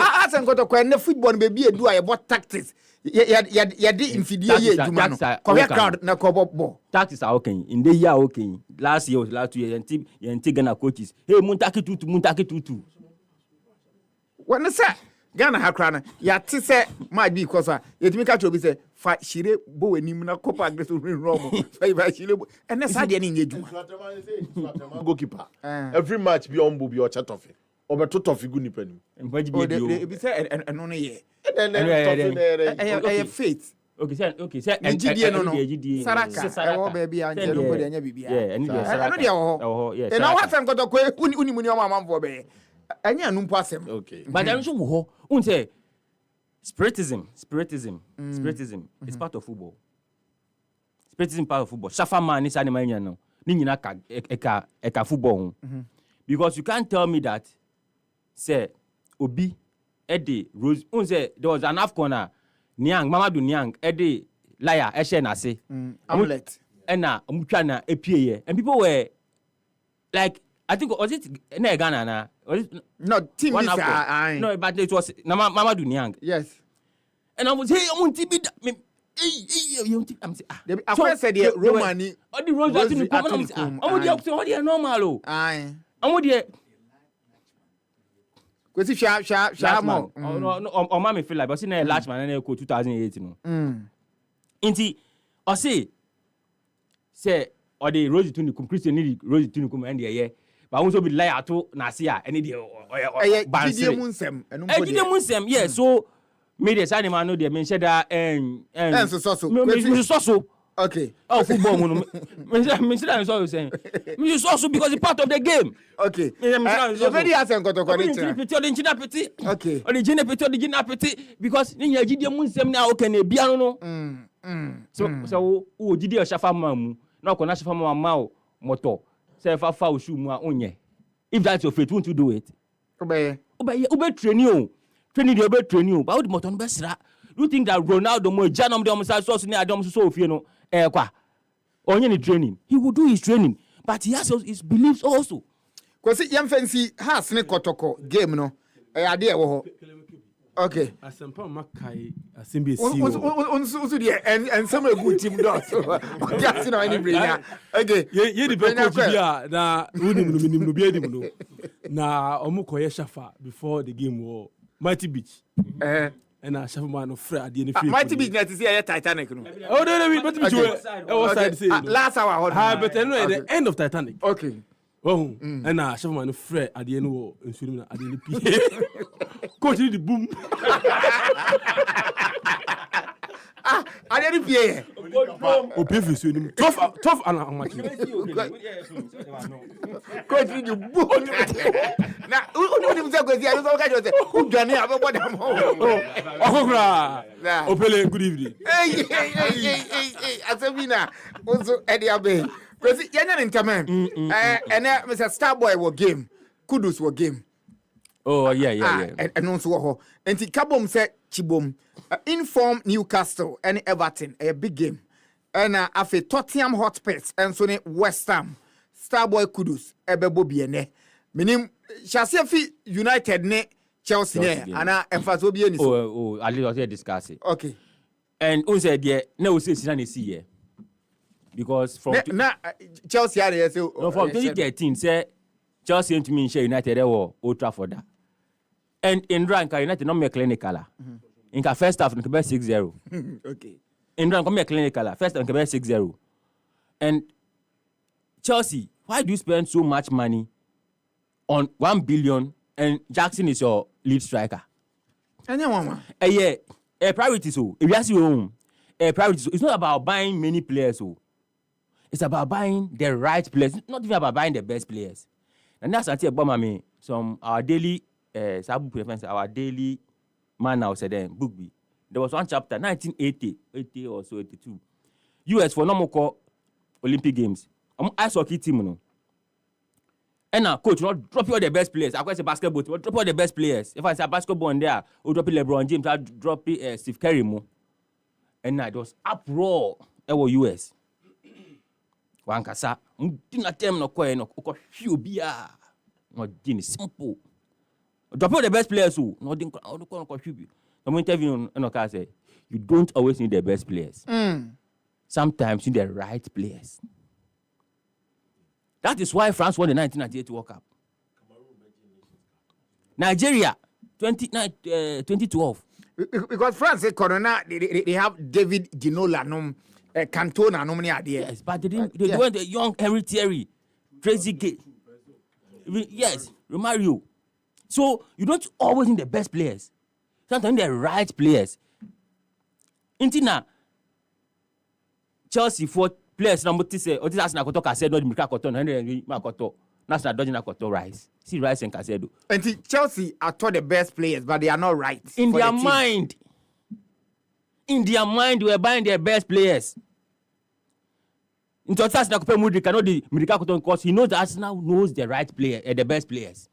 has enkoto ko na football be be do about tactics. Ya di infidie ye juma no. Ko crowd na ko ball. Tactics are okay. In the year okay. Last 2 years and team Ghana coaches. Hey Muntaki tutu. When say Ghana hakrana ya ti say might be because yetimi ka chobi say fa shire bo enim na copa agreso romo fa shire and na sade na nyejuma goalkeeper every match be on be or chat off obeto tofi gu nipa nim e be say eno no ye faith okay say ngidie no saraka e wo ba bia anje no ko de anya bibia eno de ho e na wa san koto ko unimu ni o mamamfo be anya nu mpo asem okay but then so wo ho say spiritism is part of football. Spiritism part of football. Shafa man is animal no. Ni nyina ka football. Because you can't tell me that say Obi Eddie Rose say there was an Afcon Niang Mamadou Niang Eddie liar Eshe na say amulet na omutwa na epie and people were like I think was it na Ghana na was it no team is no but it was Mamadou Niang. Yes. And I was hey I'm said the Romani all the roads that in come I'm normal I'm Kwesi sha mo no ma me feel like but see na last man na 2008 no inti o say or the Rose Tunikum Christian need Rose Tunikum and the but also be lie ato na see a any the Gidie munsem yeah so me the same man no dey mention that so okay football no me say that so saying me so because it's part of the game okay you very ask nkoto pity okay original pity because ni Gidie munsem na okay na bia no so wo Gidie shafa mamu na ko na shafa mamu moto say fa ushu mu a onye if that's your faith won't you do it obey training but how the motor no be sra do you think that Ronaldo mo janom dem so ni adom so ofie no kwa onye ni training he will do his training but he has his beliefs also kwesi yam fancy has ne kotoko game no ade e wo ho okay asempa makai asembe si unsu de and some good team do so just no any brain okay ye di coach bia na unim no bia dim no na omukoye shafa before the game war Mighty Beach and I shafa man no free ade ni free Mighty Beach na see Titanic no oh no Mighty Beach was side say last hour but no at the end of Titanic okay oh and I shafa man no free ade ni wo nsuri na ade ni pie coach the boom ade ni pie o pie fi ni tough and much coach the boom na uni mze gozi ayo so ka jo se udwane abebo dem okokra opele good evening asabina also edi abe kwesi yanya ntaman ene Mr. Starboy wo game Kudus wo game oh yeah and also ho enti kabom se chibom inform Newcastle and Everton a big game and afi Tottenham Hotspurs and so ne West Ham Starboy Kudus ebebo biene minim Chaskele United ne Chelsea ne ana emfaso bi eni so oh I leave us here discuss it okay and on said there na we say na see here because from Chelsea are there, so no, from 2013 say Chelsea to me share United or Old Trafford. And in rank United not make clinical. In ka first half nke be 6-0. Okay. In rank come clinical. First half nke be 6-0. And Chelsea, why do you spend so much money on 1 billion and Jackson is your lead striker? A priority so. If you ask you priority so, it's not about buying many players so. It's about buying the right players, not even about buying the best players. And that's until about me some our daily Sabu preference, our daily man now said then book B. There was one chapter 1980 or so 82. US for no more Olympic Games. Ice hockey team no. And now coach not drop all the best players. I say basketball team, drop all the best players. If I say basketball in there, we'll drop LeBron James, I'll drop Steve Curry mo. And now it was uproar our US. Wankasa, didn't attempt no koi no few beer. No din simple. Drop all the best players who no didn't contribute. Some interview no can say you don't always need the best players. Sometimes you need the right players. That is why France won the 1998 World Cup. Nigeria 2012. Because France Corona they have David Ginola Cantona no yes, but they didn't. They went the young Henry Thierry, Tracy Gay. Yes, Romario. So you don't always need the best players. Sometimes the right players. Intina Chelsea for players number 3 say Otis Arsenal koto Casedo di Mika koto 100 Makoto. National dodging koto Rice. See Rice and Casedo. And Chelsea are taught the best players, but they are not right. In their mind. In their mind, we are buying their best players. Into Arsenal kope Mudrik cannot the Mika koto because he knows that Arsenal knows the right player, the best players.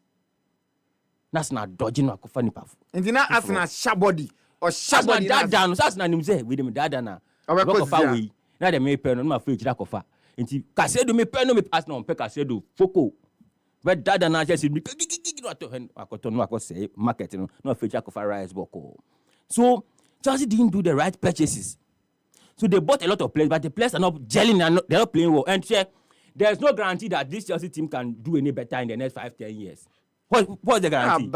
National dodging akofani pafu. And now Arsenal shabody or shabody that down. Arsenal nimse with them dadana. Rock of away. Now they may pen on my face that kofa. Inti Casedo me pen no me pass no pe Casedo foko. But dadana just me akoto no akose market no face kofa Rice boko. So Chelsea didn't do the right purchases. So they bought a lot of players, but the players are not gelling and they're not playing well. And there's no guarantee that this Chelsea team can do any better in the next 5-10 years. What's the guarantee?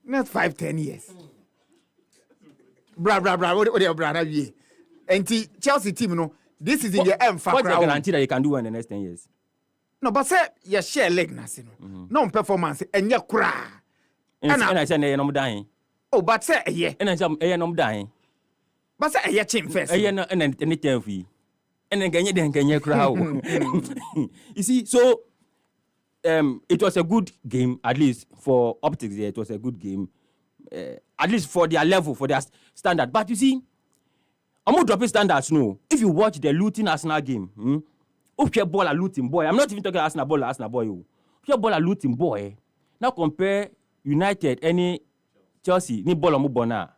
Next 5-10 years. Bra. What are brother ye? And Chelsea team, no, this is in the end. What's the guarantee that you can do in the next 10 years? No, but say you share leg no performance and you cry. And I said, I'm dying. Oh, but say yeah. And I said, I'm dying. But say yeah, chin first. And then tell fee. And then can you cry? You see, so it was a good game, at least for optics. Yeah, it was a good game, at least for their level, for their standard. But you see, I'm not dropping standards. No, if you watch the Luton Arsenal game, okay, ball a Luton boy. I'm not even talking Arsenal boy. Okay, ball a Luton boy. Now compare United, any Chelsea, ni ball mubona.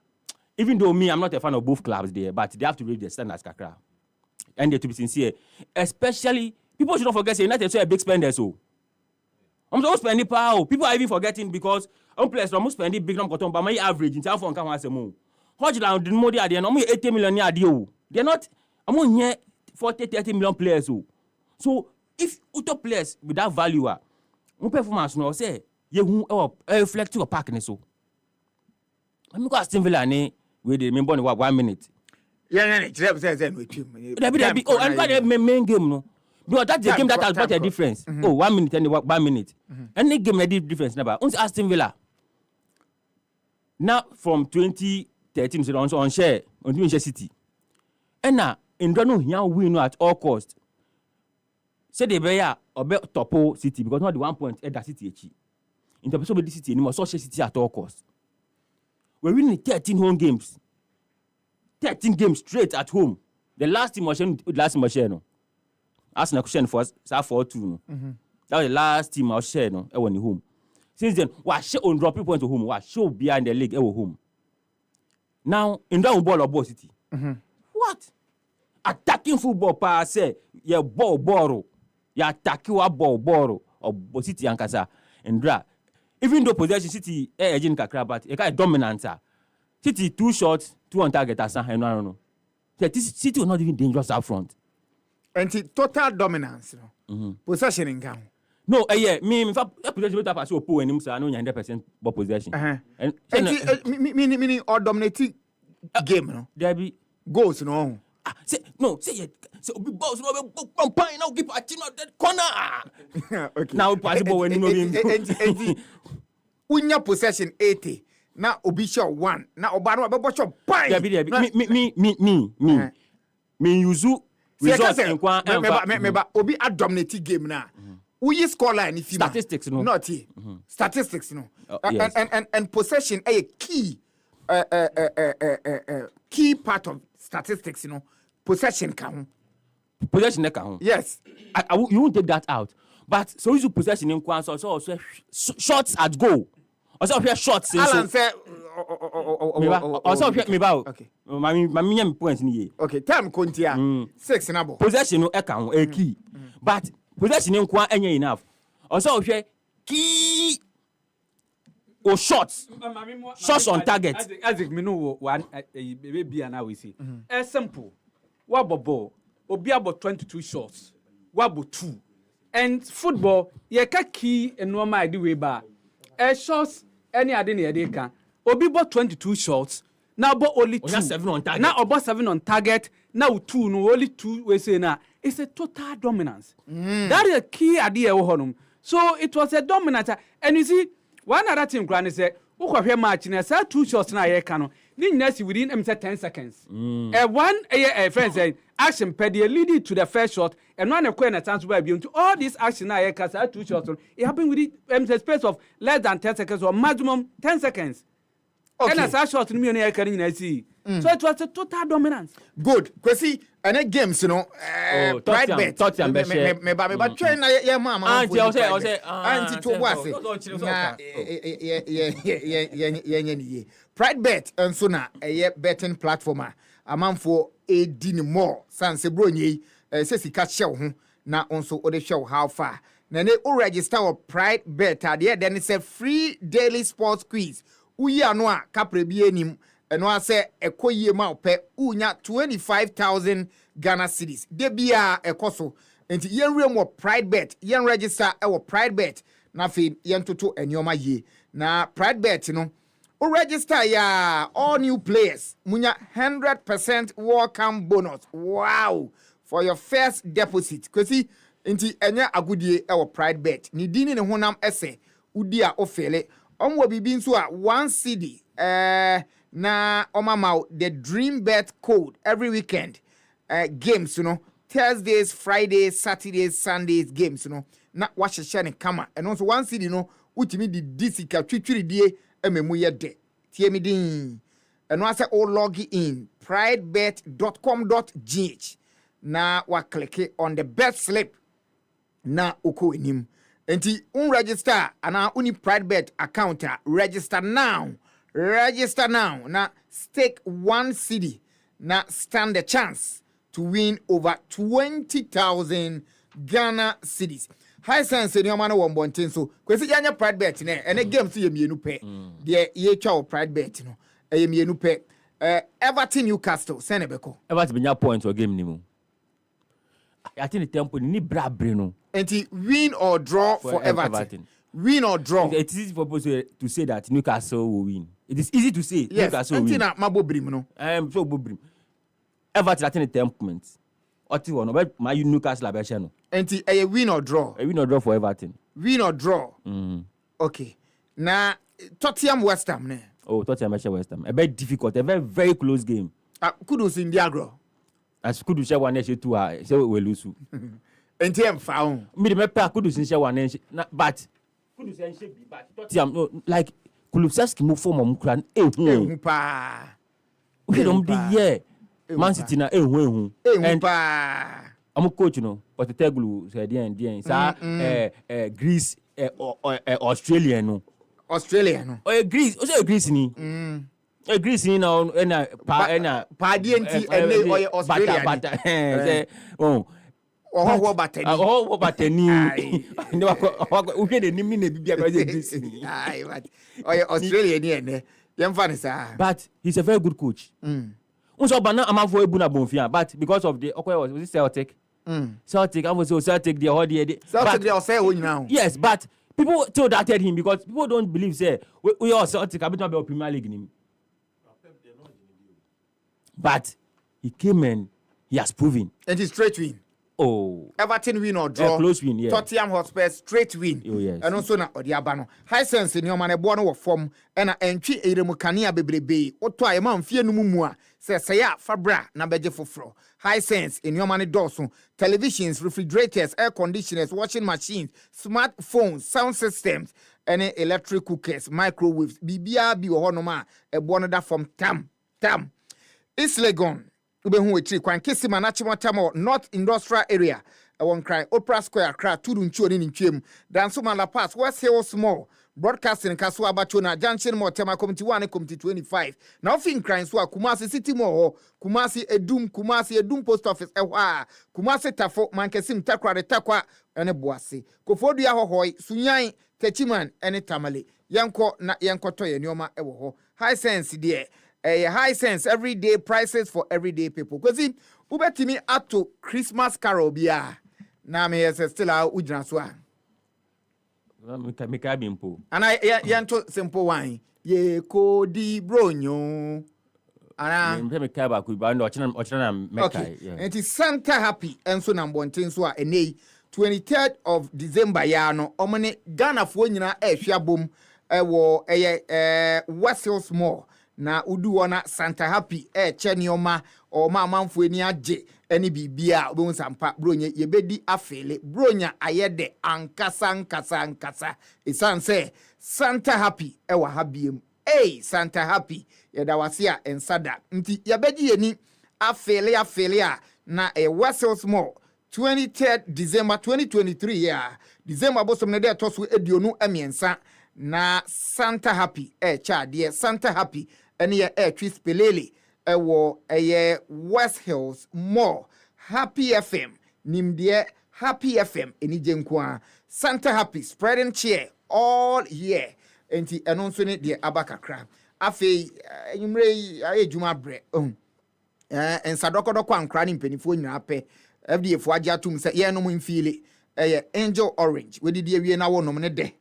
Even though me, I'm not a fan of both clubs there, but they have to reach the standards, kakra. And they to be sincere, especially people should not forget United so a big spender so. I'm so spending power. People are even forgetting because players are spending big number but my average in town for come once a month. Hodgland didn't more they are no 80 million a deal. They're not among here 40-30 million players. So if auto players with that value are performance no say you reflect to a pack so. I'm going to Aston Villa with the member 1 minute. Yeah, with you. And the main game no. Because that's the game that has brought a difference. 1 minute and 1 minute. Any game made a difference never. Only Aston Villa. Now from 2013 so on share on Manchester City. And now in Drano here win at all cost. Say the bear or bet Topo City because not the 1 point at that City. In the of the City anymore so City at all cost. We're winning 13 home games. 13 games straight at home. The last team was no. Arsenal question for us 4-2. That was the last team I was sharing no when home. Since then, we show on drop points to home. We show behind the league home. Now in that ball of City. What? Attacking football pass say you ball. You attack you ball or City and Kasa and dra. Even though possession City agent kakra but a kind of dominant. City 2 shots, 2 on target as and no. City was not even dangerous up front. And total dominance, possession in count. No, me in fact, possession better pass Opo and him say I know 100% ball possession. And meaning or dominating game, no. There be goals, no. Say big balls no be pine now keep a team out that corner. Okay. Now possible when you know him. Unya possession 80. Now obi shot 1. Now obano be shot pine. There be me use results in kwa me obi a dominating game na. We score line if you statistics no. Not here. Statistics no. Yes. And possession a key key part of statistics, possession count. Possession count. Yes. You won't take that out. But so you possession in Kwan, so shots at goal. Also here shots. Alan said. Also here me bow. Okay. My points ni. Okay. Time kontia. 6 na ball. Possession no count a key. But possession in Kwan any enough. Also here key. Or shots on target. As me know one baby and now we see. Simple. What ball? Obi about 22 shots. What about 2? And football, ye ka key and no my do way ba. Shots any adeni they can. Obi about 22 shots. Now about only 2. 7 on target. Now about 7 on target. Now 2 no only 2 we say now. It's a total dominance. That is a key idea so it was a dominance and you see one other team granny say, "Who match na say 2 shots na ye can no. Within 10 seconds. One friend say action pedie leading to the first shot and one a chance to be into all this action na ye can say 2 shots. It happened within the space of less than 10 seconds or maximum 10 seconds. Okay. And as a shot in me na can see. So it was a total dominance. Good. Kwesi any games pride bet. Tottenham me ba train na ye mama. Auntie I say auntie to wase. Na ye pride bet enso na betting platform amanfo edin more sanse bronye se sika hye ho na onso o de hwe how far. Na ne o register o pride bet ade then say free daily sports quiz. Uyi anu a kapre bi enim eno ase ekoyie ma ope unya 25,000 Ghana cedis de bia ekoso enti yen rem pride bet yen register e pride bet na fe yen toto enioma ye na pride bet no o register ya all new players munya 100% welcome bonus. Wow, for your first deposit kwesi enti enya agudie e pride bet ni dini ne honam ese udi a ofele onwo bibi nso a 1 cedi na omama the dream bet code every weekend games Thursdays, Fridays, Saturdays, Sundays games na wahye ne kama and also 1 cedi utimi di disika twitwiri die ememu ye de tie mi din and once all log in pridebet.com.gh na wa click on the bet slip na uko enim enti register ana uni pride bet account register now na stake 1 cedi na stand a chance to win over 20,000 Ghana cedis. High sense in your man one bontin so kwesi yanya pride bet ne ene game si ye mienu pe de ye twa pride bet no ye mienu pe Everton Newcastle Senebeko Everton benya point or game ni mu I think the tempo ni brabre no enti win or draw for Everton. Win or draw. It is easy for people to say that Newcastle will win. It is easy to say yes, Newcastle will win. Yes, mabobrim no. So bobrim. Everton I think the temperament. Oti one but my Newcastle abeshe no. Enti a win or draw. A win or draw for Everton. Win or draw. Okay. Na Tottenham West Ham ne. Oh, Tottenham West Ham. A very difficult, a very very close game. Kudus in Diagro. As Kudus share one nation 2 say we lose. Enti em found. Me me pa Kudus share one nation but Kudus share be but Tottenham like Kulusevski move form omkran ehun pa. We don't be here. Man City na ehun pa. I'm coach but the Teglu said the sa Greece Australia no. Australia no. Oh Greece, o Greece ni. Greece ni na pa DNT ene Australia. Say oh oh batani. No we the nimi na bibia kwa Greece ni. Ai but Australia ni ene. Yemfa sa. But he's a very good coach. Unso bana amanfo ebu na bonfia but because of the was it Celtic Celtic, I was so Celtic, the whole day. Celtic, they all say, now. Yes, but people still doubted him because people don't believe, say, we all Celtic, I bet not be Premier League in him. But he came and he has proven. And he's straight win. Oh. Everton win or draw. Close win, yeah. Tottenham Hotspur straight win. Oh, yes. And also na Odiabano. High sense in your man a born of form and a entry a remukania bebrebe. Oto a man fear no mumua. Say ya fabra na beje fofro. High sense in your money dorsum. Televisions, refrigerators, air conditioners, washing machines, smartphones, sound systems, any electric cookers, microwaves. Bibia bi wo honoma e born da from tam. It's Legon. Ubehu we kwan Kisima Nachimotamo North Industrial Area. I won't cry. Opera Square, cry, Tudunchu in Chim, Dansuma La Pass, West Hill Small, Broadcasting Kasua Bachona, Junction Motema Committee 1 and Committee 25. Now, Fin crying so Kumasi City Moho, Kumasi Edum Post Office, Kumasi Tafo, Mankesim Takwa, the Takwa, and a Boasi. Kofodia Hohoi, Sunyai, Techiman, and a Tamale. Yanko, not Yanko Toy, Nyoma Ewo. High sense, dear. A high sense everyday prices for everyday people. Because see, ubetimi up to Christmas carol bia. Na me yes still out ujina so. Me ka bimpo. And I yanto simple wine. Ye ko di bronyo. Ana me ka ba ku ba no ochina okay. And it is Santa Happy enso na mbonten so a enei 23rd of December ya no omene Ghana fo nyina ehwia bom wo West Hills Mall. Na udu wana Santa Happy chenioma o manfo ani age eni bibia obun sampa bronya yebedi afele bronya ayede ankasa isanse Santa Happy wa habiem Santa Happy yeda wasia ensada nti yebedi yeni afele a na Wessel Small 23rd December 2023 ya December bosom ne de toso edionu amiensa na Santa Happy cha de Santa Happy ene twist pelele wo West Hills Mall Happy FM nimde Happy FM eni jenkwa Santa Happy spreading cheer all year enti eno nso ne de abakakra afei enyumre ayejuma bre ensadokodokwa ankra ni mpanifo nyina pe FDA fo agya tum se ye no mu mfile Angel Orange we didi awie na wo nom ne de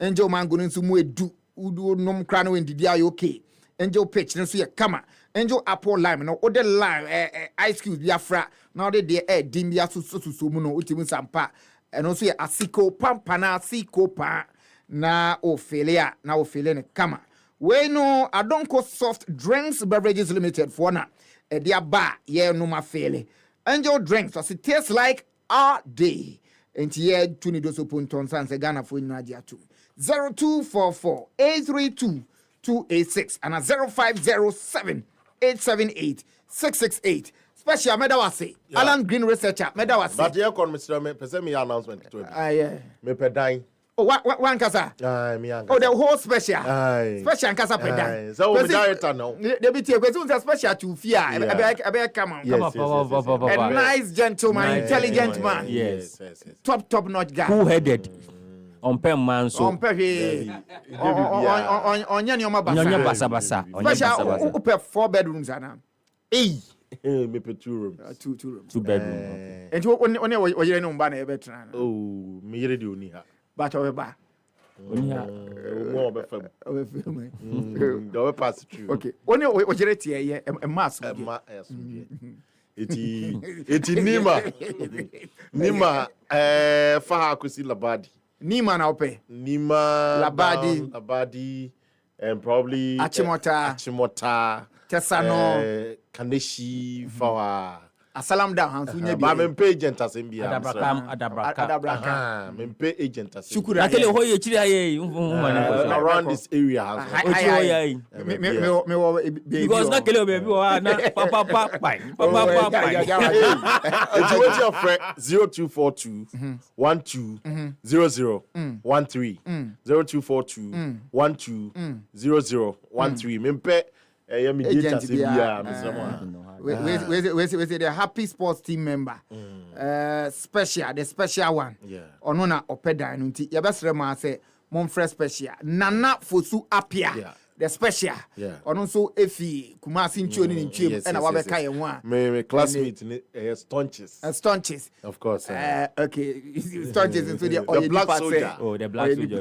Angel Mango nso mu edu udu nom kra no ndidi ayo okay Angel Peach nso ye kama Angel Apple Lime no ode lime ice cubes biafra na ode de dim bia so mu no utimu sampa eno so ye asiko pampana asiko pa na ofelia na ofele ne kama we no Adonko Soft Drinks Beverages Limited for na dia ba ye no ma fele Angel Drinks so it tastes like our day enti ye tuni do so ponton sanse Ghana fo nyina dia tu 0244 832 286 and a 0507 878 668. Special medawase. Yeah. Alan Green researcher medawase. But here come Mr. Me person me announcement to yeah. Me pedine. Oh, one kasa. Me an. Oh, the whole special. Aye. Special kasa pedine. So we director now. They be take question special to fear. I come on. Yes, a nice gentleman, intelligent man. Yes. Top notch guy. Who headed? On pen man so on basa special up 4 bedrooms ana me put 2 rooms 2 rooms 2 bedroom and one we no mba na e betra oh me yere de oni ha but we ba oni ha mo be fam do we pass through okay one we yere tie ye mass eti nima fa ha kusi labadi Nima na ope. Nima, Labadi, and probably Achimota, Tesano, Kaneshi, Fawa. Asalam down, Hansunya, Babin pay agent as in Adabraka, men pay agent as Shukura. Around this area, because not kill baby, papa. It's your friend 0242 12 00 13 0242 12 00 13 mempe agent we the Happy Sports team member the special one ono na opeda no nti ye besre ma say mon fresh special nana fosu apia the special. Ono nso efi Kumasi nchuo ni nchuo na wabeka ye ho a. Me classmate Staunches. Staunches. Of course. Okay. Staunches into the black soldier. Oh, the black soldier.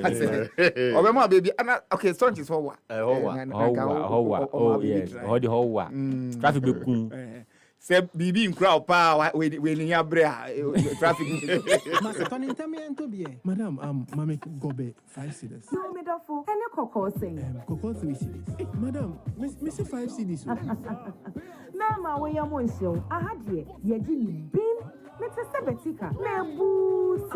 Obema baby. Okay, Staunches Hoa. Hoa. Oh yes. Hodi Hoa. Traffic be kun. Say bibi nkura pa we ni abrea traffic. Madam, mame gobe 5 cedis. No me dafo. Ene koko say. Koko 3 cedis. Madam, me say 5 cedis. Mama we am on show. Aha de ye gi ni bin. Me te se betika. Me bu